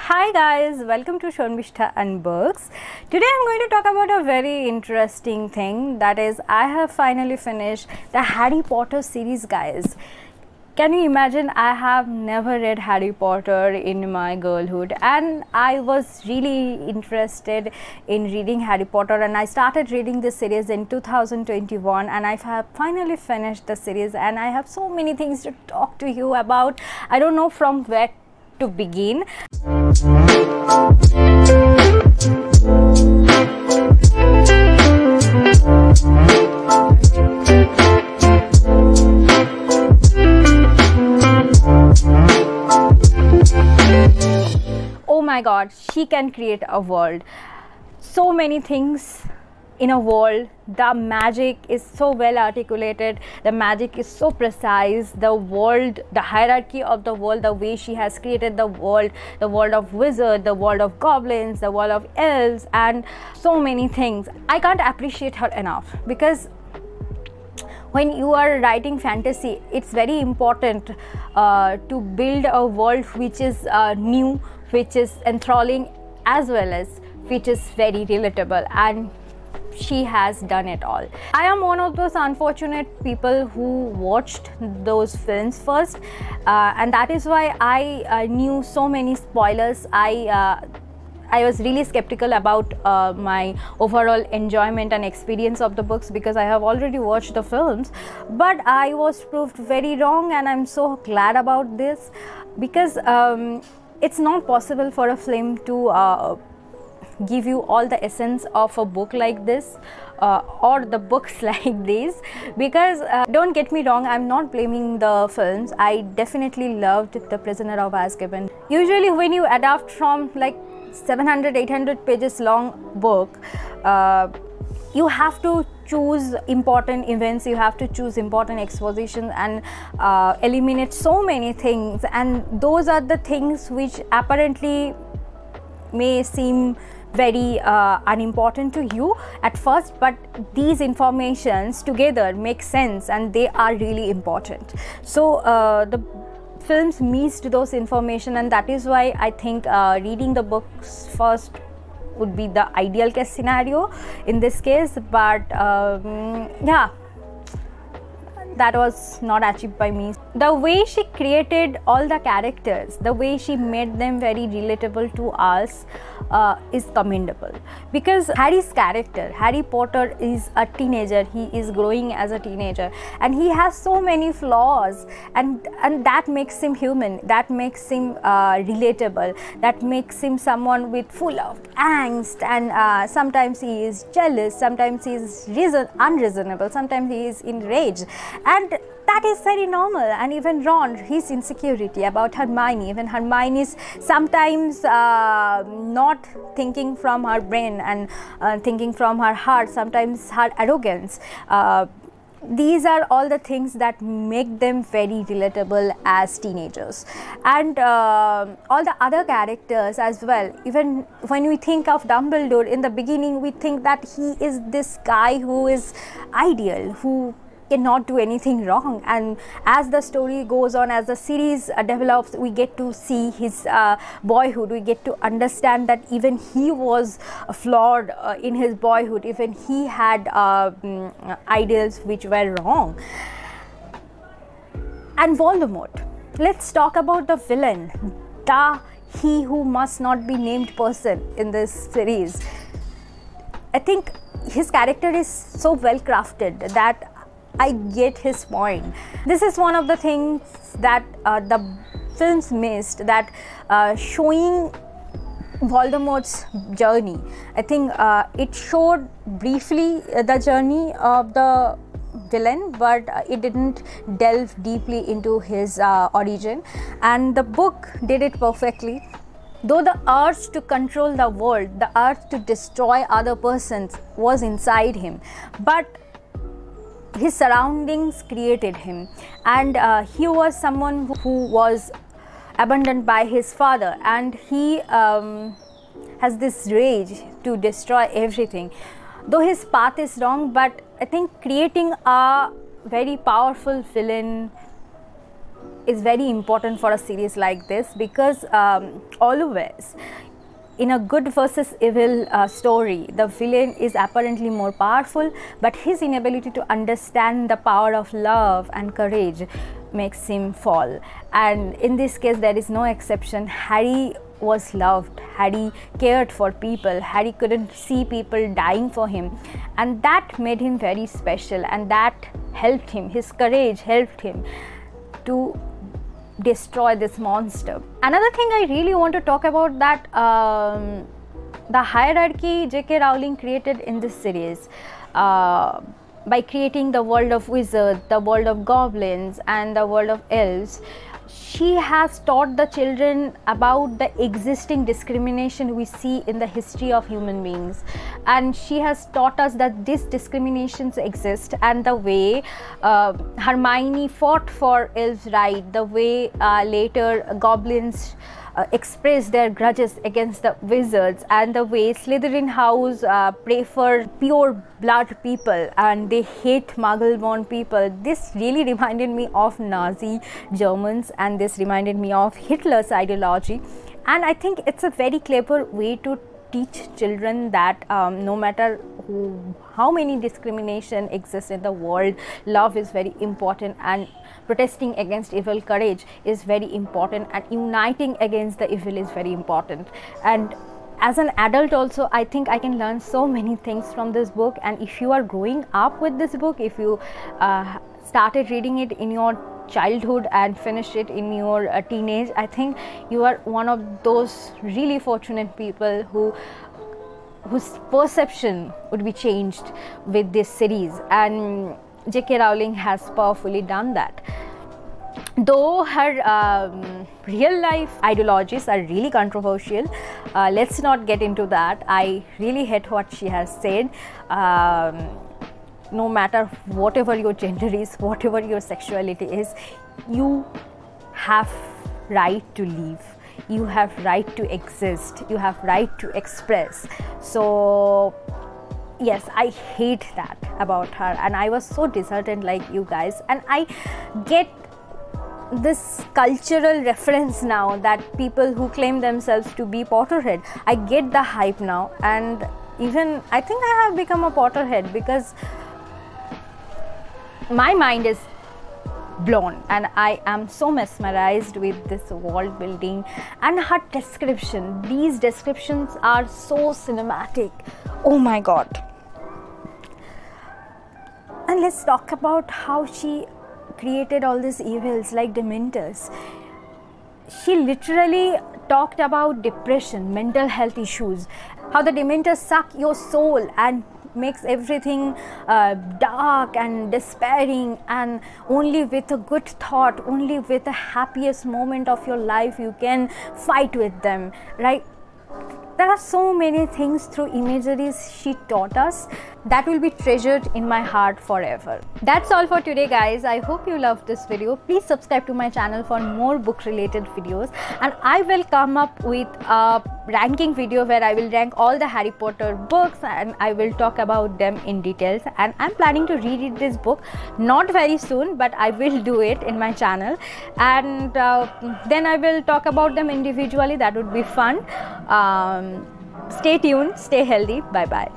Hi guys, welcome to Shonmishta and Books. Today I'm going to talk about a very interesting thing, that is I have finally finished the Harry Potter series, guys. Can you imagine? I have never read Harry Potter in my girlhood and I was really interested in reading Harry Potter, and I started reading this series in 2021 and I have finally finished the series and I have so many things to talk to you about. I don't know from where to begin. Oh my god, she can create a world. So many things in a world. The magic is so well articulated, the magic is so precise, the world, the hierarchy of the world, the way she has created the world of wizards, the world of goblins, the world of elves, and so many things. I can't appreciate her enough, because when you are writing fantasy, it's very important to build a world which is new, which is enthralling, as well as which is very relatable, and she has done it all. I am one of those unfortunate people who watched those films first, and that is why I knew so many spoilers. I was really skeptical about my overall enjoyment and experience of the books, because I have already watched the films, but I was proved very wrong, and I'm so glad about this, because it's not possible for a film to give you all the essence of a book like this, or the books like these, because don't get me wrong, I'm not blaming the films. I definitely loved The Prisoner of Azkaban. Usually when you adapt from like 700-800 pages long book, you have to choose important events, you have to choose important exposition, and eliminate so many things, and those are the things which apparently may seem very unimportant to you at first, but these informations together make sense and they are really important. So the films missed those information, and that is why I think reading the books first would be the ideal case scenario in this case, but yeah, that was not achieved by me. The way she created all the characters, the way she made them very relatable to us, is commendable, because Harry's character, Harry Potter, is a teenager. He is growing as a teenager and he has so many flaws, and that makes him human, that makes him relatable, that makes him someone with full of angst, and sometimes he is jealous, sometimes he is unreasonable, sometimes he is enraged, and that is very normal. And even Ron, his insecurity about Hermione, even Hermione is sometimes not thinking from her brain and thinking from her heart, sometimes her arrogance. These are all the things that make them very relatable as teenagers, and all the other characters as well. Even when we think of Dumbledore, in the beginning we think that he is this guy who is ideal, who cannot do anything wrong, and as the story goes on, as the series develops, we get to see his boyhood, we get to understand that even he was flawed in his boyhood, even he had ideals which were wrong. And Voldemort, let's talk about the villain, he who must not be named person in this series. I think his character is so well crafted that I get his point. This is one of the things that the films missed, that showing Voldemort's journey. I think it showed briefly the journey of the villain, but it didn't delve deeply into his origin, and the book did it perfectly. Though the urge to control the world, the urge to destroy other persons was inside him, but his surroundings created him, and he was someone who was abandoned by his father, and he has this rage to destroy everything. Though his path is wrong, but I think creating a very powerful villain is very important for a series like this, because always in a good versus evil story, the villain is apparently more powerful, but his inability to understand the power of love and courage makes him fall. And in this case, there is no exception. Harry was loved, Harry cared for people, Harry couldn't see people dying for him, and that made him very special, and that helped him, his courage helped him to destroy this monster. Another thing I really want to talk about, that the hierarchy J.K. Rowling created in this series, by creating the world of wizards, the world of goblins and the world of elves. She has taught the children about the existing discrimination we see in the history of human beings, and she has taught us that these discriminations exist, and the way Hermione fought for elves' right, the way later goblins express their grudges against the wizards, and the way Slytherin house prefer pure blood people and they hate muggle-born people. This really reminded me of Nazi Germans, and this reminded me of Hitler's ideology, and I think it's a very clever way to teach children that no matter how many discrimination exists in the world, love is very important, and protesting against evil, courage is very important, and uniting against the evil is very important. And as an adult also, I think I can learn so many things from this book. And if you are growing up with this book, if you started reading it in your childhood and finished it in your teenage, I think you are one of those really fortunate people whose perception would be changed with this series, and J.K. Rowling has powerfully done that. Though her real life ideologies are really controversial, let's not get into that. I really hate what she has said. No matter whatever your gender is, whatever your sexuality is, you have right to live, you have right to exist, you have right to express. So yes, I hate that about her, and I was so disheartened like you guys. And I get this cultural reference now, that people who claim themselves to be Potterhead, I get the hype now, and even I think I have become a Potterhead, because my mind is blown and I am so mesmerized with this world building and her description. These descriptions are so cinematic. Oh my god. And let's talk about how she created all these evils like Dementors. She literally talked about depression, mental health issues, how the Dementors suck your soul and makes everything dark and despairing, and only with a good thought, only with the happiest moment of your life you can fight with them, right? There are so many things through imageries she taught us that will be treasured in my heart forever. That's all for today, guys. I hope you loved this video. Please subscribe to my channel for more book related videos, and I will come up with a ranking video where I will rank all the Harry Potter books and I will talk about them in details. And I'm planning to reread this book not very soon, but I will do it in my channel, and then I will talk about them individually. That would be fun. Stay tuned, stay healthy. Bye bye.